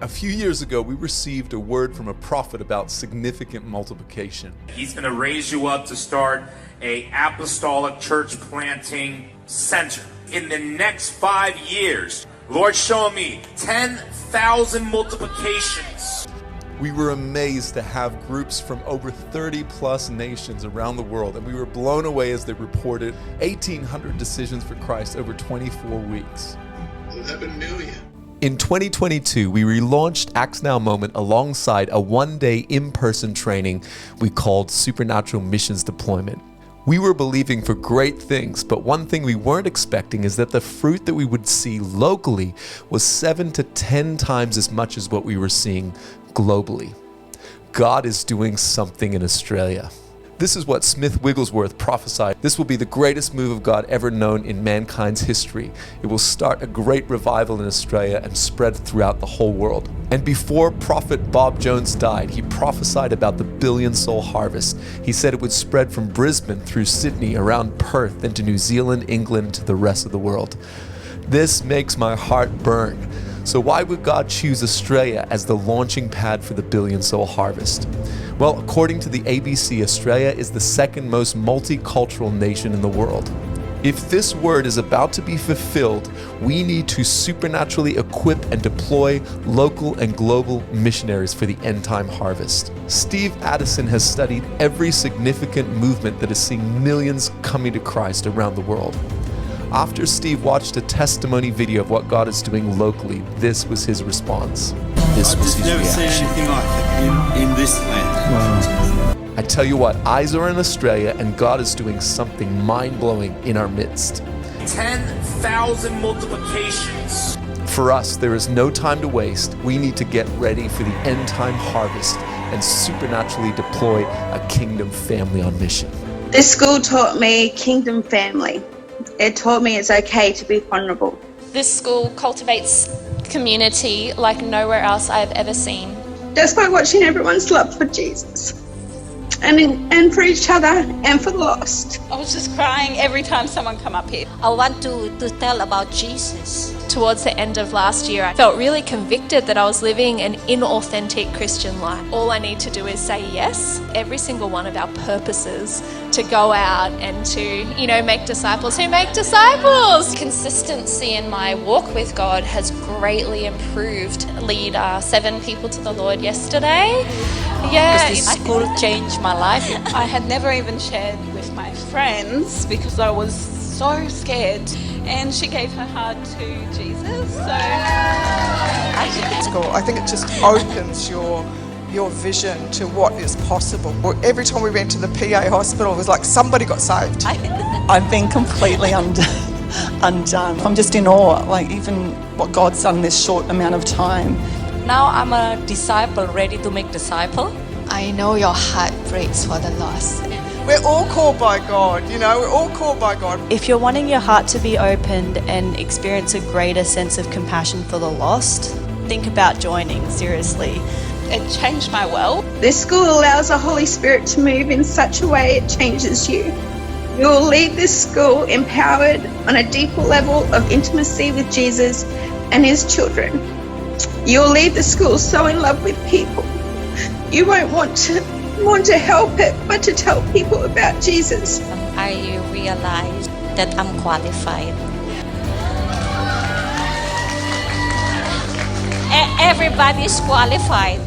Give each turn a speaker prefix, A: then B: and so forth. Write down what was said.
A: A few years ago, we received a word from a prophet about significant multiplication.
B: He's going to raise you up to start a apostolic church planting center. In the next 5 years, Lord showing me 10,000 multiplications.
A: We were amazed to have groups from over 30 plus nations around the world, and we were blown away as they reported 1,800 decisions for Christ over 24 weeks.
C: 11 million.
A: In 2022, we relaunched Acts Now Moment alongside a one-day in-person training we called Supernatural Missions Deployment. We were believing for great things, but one thing we weren't expecting is that the fruit that we would see locally was 7 to 10 times as much as what we were seeing globally. God is doing something in Australia. This is what Smith Wigglesworth prophesied. This will be the greatest move of God ever known in mankind's history. It will start a great revival in Australia and spread throughout the whole world. And before Prophet Bob Jones died, he prophesied about the billion-soul harvest. He said it would spread from Brisbane through Sydney, around Perth, then to New Zealand, England, to the rest of the world. This makes my heart burn. So why would God choose Australia as the launching pad for the billion-soul harvest? Well, according to the ABC, Australia is the second most multicultural nation in the world. If this word is about to be fulfilled, we need to supernaturally equip and deploy local and global missionaries for the end-time harvest. Steve Addison has studied every significant movement that is seeing millions coming to Christ around the world. After Steve watched a testimony video of what God is doing locally, this was his response. This was his reaction.
D: I've never seen anything like it in this land.
A: Wow. I tell you what, eyes are in Australia and God is doing something mind-blowing in our midst.
B: 10,000 multiplications.
A: For us, there is no time to waste. We need to get ready for the end-time harvest and supernaturally deploy a kingdom family on mission.
E: This school taught me kingdom family. It taught me it's okay to be vulnerable.
F: This school cultivates community like nowhere else I've ever seen.
E: Just by watching everyone's love for Jesus and for each other and for the lost.
G: I was just crying every time someone come up here.
H: I want to tell about Jesus.
F: Towards the end of last year, I felt really convicted that I was living an inauthentic Christian life. All I need to do is say yes. Every single one of our purposes to go out and to, make disciples who make disciples. Consistency in my walk with God has greatly improved. Lead 7 people to the Lord yesterday.
H: Yeah, this school changed my life.
G: I had never even shared with my friends because I was so scared. And she gave her heart to Jesus. So
I: I think it just opens your vision to what is possible. Every time we went to the PA hospital, it was like somebody got saved.
J: I've been completely undone. I'm just in awe, like even what God's done in this short amount of time.
H: Now I'm a disciple, ready to make disciple.
K: I know your heart breaks for the lost.
I: We're all called by God, we're all called by God.
L: If you're wanting your heart to be opened and experience a greater sense of compassion for the lost, think about joining, seriously.
G: It changed my world.
E: This school allows the Holy Spirit to move in such a way it changes you. You will leave this school empowered on a deeper level of intimacy with Jesus and his children. You will leave the school so in love with people. You won't want to help it, but to tell people about Jesus.
H: I realized that I'm qualified. Everybody's qualified.